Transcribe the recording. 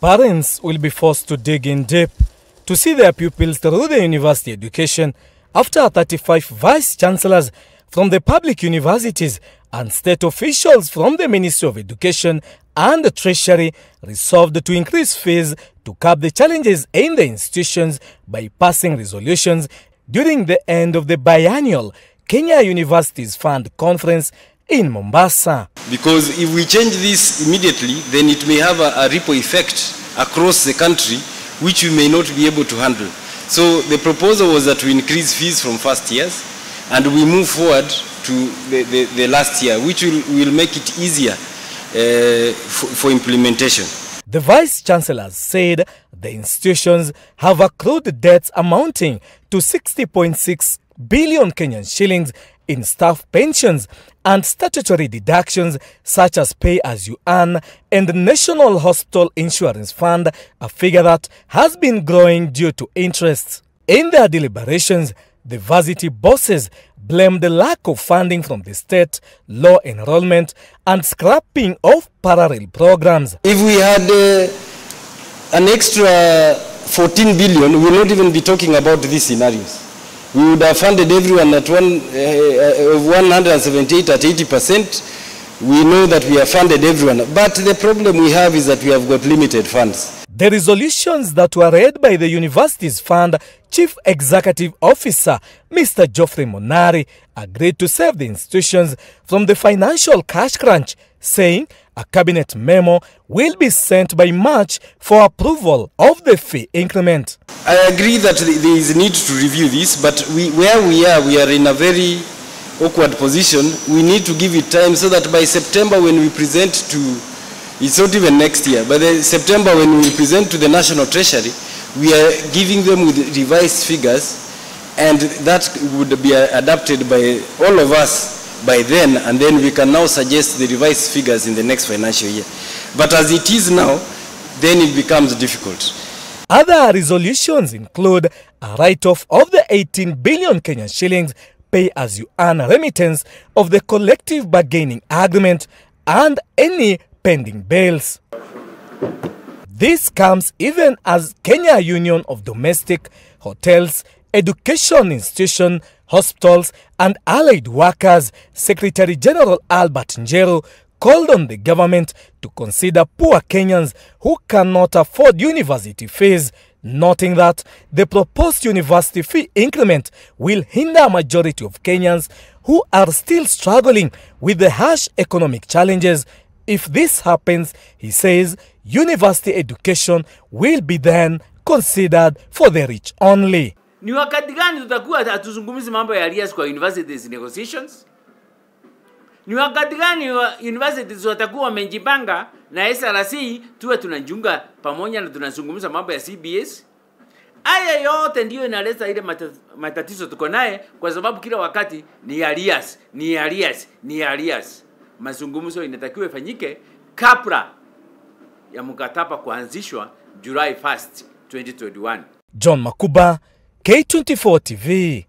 Parents will be forced to dig in deep to see their pupils through the university education after 35 vice chancellors from the public universities and state officials from the Ministry of Education and the Treasury resolved to increase fees to curb the challenges in the institutions by passing resolutions during the end of the biennial Kenya Universities Fund Conference in Mombasa. Because if we change this immediately, then it may have a ripple effect across the country, which we may not be able to handle. So the proposal was that we increase fees from first years, and we move forward to the last year, which will make it easier for implementation. The Vice Chancellors said the institutions have accrued debts amounting to 60.6 billion Kenyan shillings in staff pensions and statutory deductions such as pay-as-you-earn and the National Hospital Insurance Fund, a figure that has been growing due to interest. In their deliberations, the varsity bosses blamed the lack of funding from the state, low enrollment, and scrapping of parallel programs. If we had an extra 14 billion, we will not even be talking about these scenarios. We would have funded everyone at 178 at 80%. We know that we have funded everyone. But the problem we have is that we have got limited funds. The resolutions that were read by the Universities Fund Chief Executive Officer, Mr. Geoffrey Monari, agreed to save the institutions from the financial cash crunch, saying a cabinet memo will be sent by March for approval of the fee increment. I agree that there is a need to review this, but where we are in a very awkward position. We need to give it time so that by September when we present to, it's not even next year, but September when we present to the National Treasury, we are giving them with revised figures, and that would be adapted by all of us by then, and then we can now suggest the revised figures in the next financial year. But as it is now, then it becomes difficult. Other resolutions include a write-off of the 18 billion Kenyan shillings pay-as-you-earn remittance of the collective bargaining agreement and any pending bills. This comes even as Kenya Union of Domestic, Hotels, Education Institution, Hospitals and Allied Workers Secretary General Albert Njeru called on the government to consider poor Kenyans who cannot afford university fees, noting that the proposed university fee increment will hinder a majority of Kenyans who are still struggling with the harsh economic challenges. If this happens, he says, university education will be then considered for the rich only. Ni wakati gani tutakuwa hatuzungumzi mambo ya arrears kwa universities negotiations? Ni wakati gani universities watakuwa wamejipanga na SRC tuwe tunajiunga pamoja na tunazungumza mambo ya CBS? Haya yote ndio inaleta ile matatizo tuko naye, kwa sababu kila wakati ni arrears. Mazungumzo inatakiwa ifanyike kabla ya mkataba kuanzishwa July 1st, 2021. John Makuba, K24 TV.